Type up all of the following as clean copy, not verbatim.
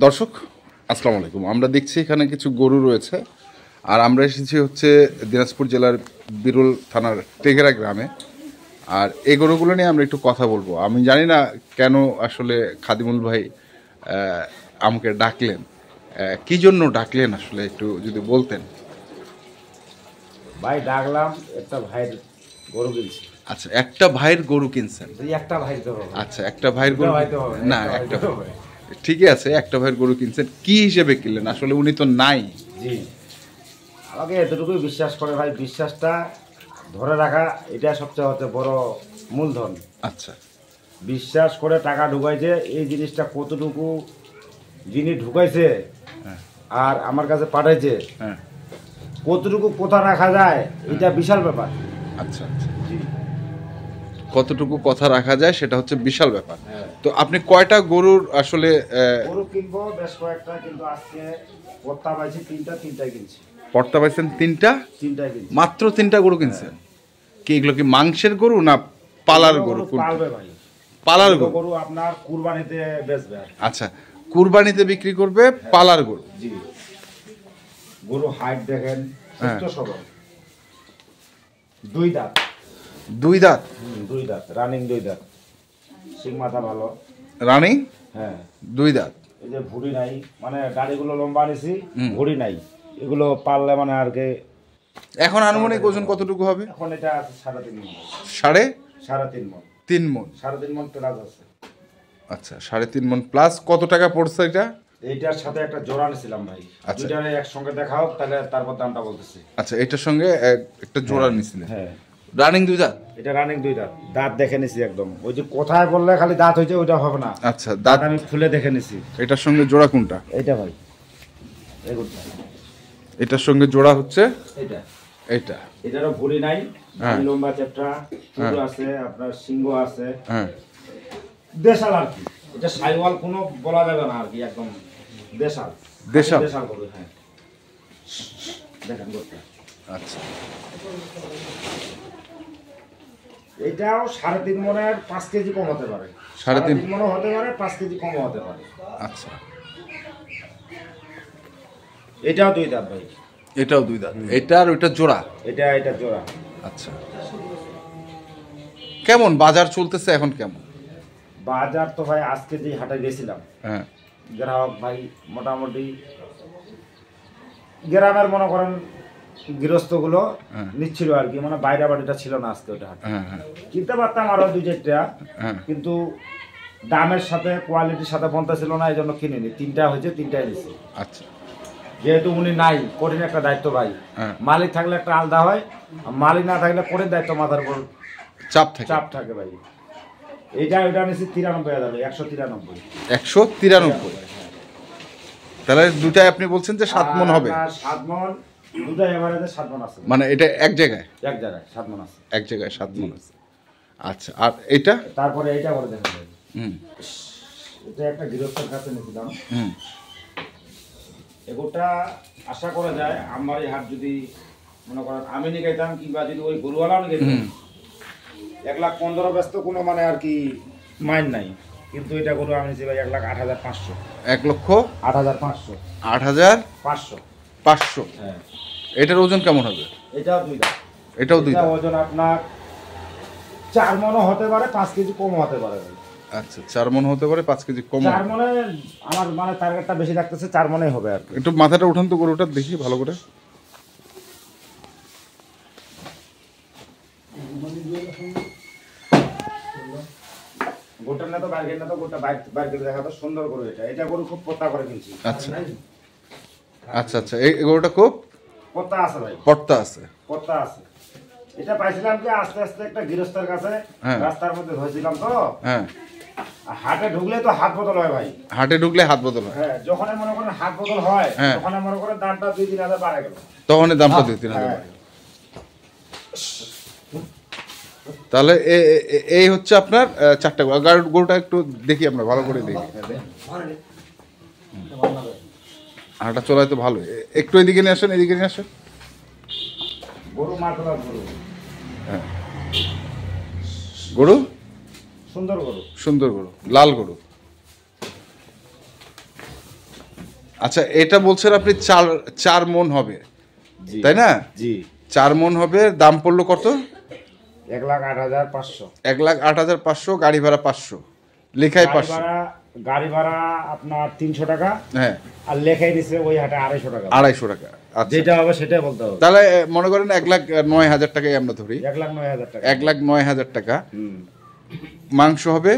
দর্শক আসসালামু আলাইকুম। আমরা দেখছি এখানে কিছু গরু রয়েছে, আর আমরা এসেছি হচ্ছে দিনাজপুর জেলার বিরুল থানার টেঘেরা গ্রামে। আর এই গরুগুলো নিয়ে আমরা একটু কথা বলবো। আমি জানি না কেন আসলে খাদিমুল ভাই আমাকে ডাকলেন, কি জন্য ডাকলেন আসলে একটু যদি বলতেন। ভাই ডাকলাম, একটা ভাইয়ের গরু কিনছি। আচ্ছা, একটা ভাইয়ের গরু কিনছেন? একটা ভাই তো হবে। আচ্ছা, একটা ভাইয়ের গরু না, একটা ঠিকই আছে, একটা ভাইয়ের গরু কিনছেন। কি হিসেবে কিনলেন আসলে? উনি তো নাই। জি, আমাকে এতটুকুই বিশ্বাস করে ভাই, বিশ্বাসটা ধরে রাখা এটা সবচেয়ে হচ্ছে বড় মূলধন। আচ্ছা, বিশ্বাস করে টাকা ঢুকাইছে, এই জিনিসটা কতটুকু যিনি ঢুকাইছে আর আমার কাছে পাঠাইছে, হ্যাঁ, কতটুকু কোথা রাখা যায় এটা বিশাল ব্যাপার। আচ্ছা আচ্ছা, জি, কতটুকু কথা রাখা যায় সেটা হচ্ছে বিশাল ব্যাপার। তো আপনি কয়টা গরুর আসলে গরু কিনবো বেশ কয়েকটা, কিন্তু আজকে পত্তা পাইছি তিনটাই কিনছি। পর্তা পাইছেন? তিনটাই কিনছি। মাত্র তিনটা গরু কিনছেন? কি এগুলো কি মাংসের গরু না পালার গরু? পালবে ভাই, পালার গরু। গরু আপনার কুরবানিতে বেচবে। আচ্ছা, কুরবানিতে বিক্রি করবে পালার গরু। জি, গরু হাইট দেখেন, সুস্থ সবল, দুই দাঁত। দুই দাঁত? দুই দাঁত, রানিং দুই দাঁত, সিং মাথা ভালো, রানিং হ্যাঁ দুই দাঁত। এই যে ভুড়ি নাই, মানে দাড়িগুলো লম্বা নিছি, ভুড়ি নাই, এগুলো পারলে মানে আর কি। এখন আনুমানিক ওজন কতটুকু হবে? এখন এটা আছে 3.5 মণ। সাড়ে 3.5 মণ? 3 মণ। 3.5 মণ প্লাস আছে। আচ্ছা, 3.5 মণ প্লাস। কত টাকা পড়ছে এটা? এইটার সাথে একটা জোড়া নিছিলাম ভাই। আচ্ছা, দুইটারে একসঙ্গে দেখাও, তাহলে তারপর দামটা বলতেছি। আচ্ছা, এটার সঙ্গে একটা জোড়া নিছিলেন? হ্যাঁ, রানিং দুই দাঁত? এটা রানিং দুই দাঁত, দাঁত দেখে নিছি একদম। ওই যে কোথায় বললে খালি দাঁত হয়েছে ওইটা হবে না। আচ্ছা, দাঁত আমি খুলে দেখে নিছি। এটার সঙ্গে জোড়া কোনটা? এইটা ভাই, এগুলো এটার সঙ্গে জোড়া হচ্ছে এইটা। এইটা। এটারও ভুঁড়ি নাই, হ্যাঁ, লম্বা চ্যাপটা, চুল আছে, আপনার সিংহ আছে, হ্যাঁ, দেশাল আর কি। এটা সাইওয়াল কোনো বলা যাবে না আর কি, একদম দেশাল। দেশাল? দেশাল গরু, হ্যাঁ। দেখেন গরুটা। আচ্ছা, এটাও 3.5 মণের 5 কেজি কম হতে পারে। 3.5 মণও হতে পারে, 5 কেজি কম হতে পারে। আচ্ছা, এটাও দুই দাঁত ভাই। এটাও দুই দাঁত? এটা আর ওইটা জোড়া? এটা জোড়া। আচ্ছা, কেমন বাজার চলতেছে এখন? কেমন বাজার তো ভাই, আজকে যে হাটে গেছিলাম, হ্যাঁ, গ্রাহক ভাই মোটামুটি গ্রামের মনে করেন গৃহস্থগুলো নিচ্ছিল আর কি, মানে বাইরে বাড়িটা ছিল না আজকে ওটা হাটে। হ্যাঁ, হ্যাঁ, কিনতে পারতাম আরো দুই চারটা, হ্যাঁ, কিন্তু দামের সাথে কোয়ালিটির সাথে বনতে ছিল না, এই জন্য কিনিনি। তিনটা হয়েছে, তিনটাই নিচ্ছি। আচ্ছা, যেহেতু উনি নাই, কঠিন একটা দায়িত্ব ভাই। হ্যাঁ, মালিক থাকলে একটা আলাদা হয়, আর মালিক না থাকলে কঠিন দায়িত্ব, মাথার উপর চাপ থাকে ভাই। এইটা ওইটা নিচ্ছি 93,000, 193। 193? তাহলে দুটাই আপনি বলছেন যে 7 মণ হবে? 7 মণ, দুটা এভারেজে 7 মণ আছে। মানে এটা এক জায়গায় 7 মণ আছে। এক জায়গায় 7 মণ আছে। আচ্ছা, আর এটা? তারপরে এইটা করে দেখা যায়। হুম, এটা একটা গৃহস্থের কাছে নিয়েছিলাম। হুম, এগুলোটা আশা করা যায় আমার এই হাট যদি মনে করেন আমি নিয়ে কিংবা যদি ওই গরুওয়ালাও নিয়ে 1,15,000 ব্যস্ত কোনো মানে আর কি মাইন্ড নাই, কিন্তু এটা গরু আমি নিয়েছি ভাই 1,08,500। 1,08,500? 8,500। 8,500? হ্যাঁ। এটার ওজন কেমন হবে? এটাও দুই দাঁত। এটাও দুই দাঁত? ওজন আপনার 4 মণও হতে পারে, 5 কেজি কম হতে পারে ভাই। আচ্ছা, 4 মণ হতে পারে, 5 কেজি কম। 4 মণে আমার মানে টার্গেটটা বেশি রাখতেছে, 4 মণেই হবে আর কি। একটু মাথাটা উঠান তো গরুটা দেখি ভালো করে। গোটা না তো বাইরে না তো গোটা বাইরে দেখা তো সুন্দর গরু। এটা গরু খুব পত্তা করে কিনছি। আচ্ছা আচ্ছা, আচ্ছা, এই গরুটা খুব পত্তা আছে ভাই, পর্তা আছে? পত্তা আছে। এটা পাইছিলাম কি আস্তে আস্তে একটা গৃহস্থের কাছে, রাস্তার মধ্যে ধরেছিলাম তো। হ্যাঁ, হাটে ঢুকলে তো হাত বদল হয় ভাই। হাটে ঢুকলে হাত বদল হয়? হ্যাঁ, যখন মনে করেন হাত বদল হয়, তখন মনে করেন দামটা 2-3 হাজার বাড়ে গেল। তখন দামটা 2-3 হাজার বাড়ে গেল। তাহলে এই হচ্ছে আপনার 4টা গরুটা একটু দেখি আমরা ভালো করে দেখি। হাঁটা চলায় তো ভালো। একটু এদিকে নিয়ে আসেন, এদিকে নিয়ে আসেন। গরু মাতলার গরু। হ্যাঁ, গরু সুন্দর গরু, সুন্দর গরু, লাল গরু। আচ্ছা, এটা বলছেন আপনি 4 মণ হবে, জি তাই না? জি। 4 মণ হবে, দাম পড়লো কত? 1,08,500। 1,08,500, গাড়ি ভাড়া 500, লেখায় 500। গাড়ি ভাড়া আপনার 300 টাকা, হ্যাঁ, আর লেখাই দিচ্ছে ওই হাটে 250 টাকা। 250 টাকা। আচ্ছা, যেটা হবে সেটাই বলতে হবে। তাহলে মনে করেন 1,09,000 টাকাই আমরা ধরি। 1,09,000 টাকা। 1,09,000 টাকা। হুম। মাংস হবে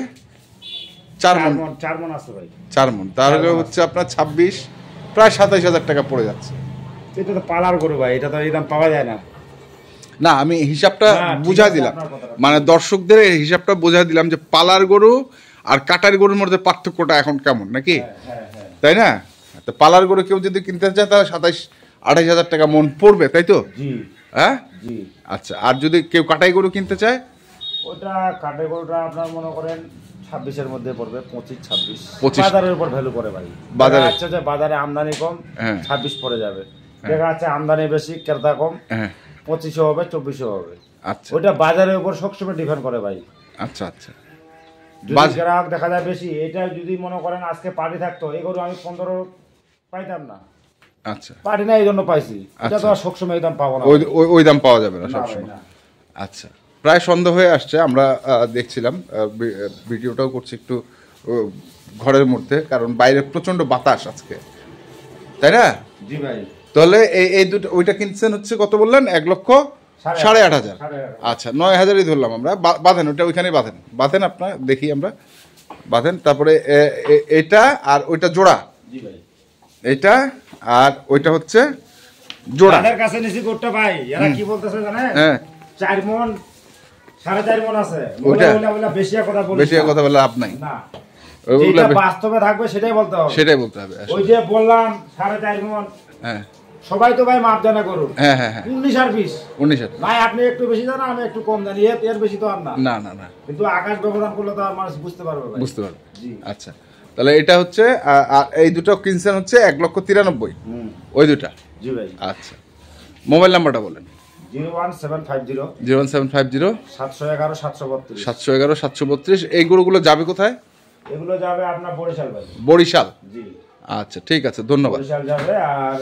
4 মণ। 4 মণ আছে ভাই। 4 মণ, তাহলে হচ্ছে আপনার 26, প্রায় 27,000 টাকা পড়ে যাচ্ছে। এটা তো পালার গরু ভাই, এটা তো এই দাম পাওয়া যায় না। না, আমি হিসাবটা না, ঠিক বুঝা আছে, দিলাম, আপনার কথাটা। মানে দর্শকদের এই হিসাবটা বোঝা দিলাম যে পালার গরু আর কাটার গরুর মধ্যে পার্থক্যটা এখন কেমন, নাকি? হ্যাঁ হ্যাঁ। তাই না? তো পালার গরু কেউ যদি কিনতে চায় তাহলে 27-28,000 টাকা মন পড়বে, তাই তো? জি হ্যাঁ, জি। আচ্ছা। আর যদি কেউ কাটাই গরু কিনতে চায়? ওটা কাঠের গরুটা আপনার মনে করেন 26-এর মধ্যে পড়বে, 25-26। 25 বাজারের উপর ভ্যালু করে ভাই। বাজারে- দেখা যাচ্ছে যে বাজারে আমদানি কম, হ্যাঁ। 26 পড়ে যাবে। দেখা যাচ্ছে আমদানি বেশি, ক্রেতা কম, হ্যাঁ, 25 হবে, 24 হবে। আচ্ছা ওইটা বাজারের উপর সবসময় ডিপেন্ড করে ভাই। আচ্ছা আচ্ছা। যদি গ্রাহক দেখা যায় বেশি, এটা যদি মনে করেন আজকে পার্টি থাকতো, এই গরু আমি 15 পাইতাম না। আচ্ছা, পার্টি না, এই জন্য পাইছি। এটা তো আর সবসময় এই দাম পাবো না। ওই দাম পাওয়া যাবে না না ভাই, সবসময়। না। আচ্ছা, প্রায় সন্ধ্যা হয়ে আসছে, আমরা দেখছিলাম, ভিডিওটাও করছি একটু ঘরের মধ্যে, কারণ বাইরে প্রচন্ড বাতাস আজকে, তাই না? জি ভাই। তাহলে এই দুটো, ওইটা কিনছেন হচ্ছে কত বললেন? 1,08,500। 8,500। আচ্ছা, 9,000ই ধরলাম আমরা। বাঁধেন, ওটা ওইখানেই বাঁধেন আপনার, দেখি আমরা, বাঁধেন। তারপরে এটা আর ওইটা জোড়া, জি ভাই। এটা আর ওইটা হচ্ছে জোড়া। তাদের কাছে নিছি গরুটা ভাই, এরা কি বলতেছে জানেন? হ্যাঁ, 4 মণ, 4.5 মণ আছে। ওইটা? ওইটা বেশি কথা বলিস বেশি না। কথা বলে লাভ নাই, না। ওইগুলা যেটা বাস্তবে থাকবে সেটাই বলতে হবে। সেটাই বলতে হবে আসলে। ওই যে বললাম 4.5 মণ, হ্যাঁ সবাই তো ভাই মাপ জানা গরু। হ্যাঁ হ্যাঁ হ্যাঁ, 19 আর 20। 19,000। ভাই আপনি একটু বেশি জানেন, আমি একটু কম জানি, এর বেশি তো আর না। না না না, কিন্তু আকাশ ব্যবধান করলে তো আর মানুষ বুঝতে পারবে ভাই। বুঝতে পারবো। জি। আচ্ছা, তাহলে এটা হচ্ছে, আর এই দুটো কিনছেন হচ্ছে 1,93,000, হুম। ওই দুটা। জি ভাই। আচ্ছা, মোবাইল নাম্বারটা বলেন। 01750 01750 711 732। 711 732। এই গরুগুলো যাবে কোথায়? এগুলো যাবে আপনার বরিশাল ভাই। বরিশাল। জি। আচ্ছা, ঠিক আছে, ধন্যবাদ। বরিশাল যাবে, আর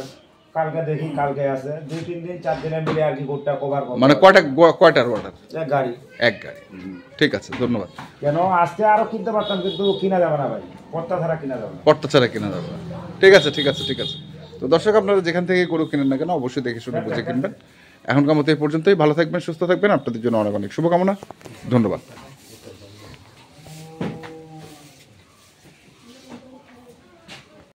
কালকে দেখি, কালকে আছে 2-3 দিন 4 দিনে মিলে আর কি গোটটা কভার করব। মানে কয়টার অর্ডার? গাড়ি। এক গাড়ি। ঠিক আছে, ধন্যবাদ। কেন আজকে আরো কিনতে পারতাম, কিন্তু কিনা যাবে না ভাই, পর্তা ছাড়া কিনা যাবে না। পর্তা ছাড়া কেনা যাবে না। ঠিক আছে ঠিক আছে ঠিক আছে। তো দর্শক, আপনারা যেখান থেকে গরু কিনেন না কেন, অবশ্যই দেখে শুনে বুঝে কিনবেন। এখনকার মতো এই পর্যন্তই। ভালো থাকবেন, সুস্থ থাকবেন, আপনাদের জন্য অনেক অনেক শুভকামনা। ধন্যবাদ।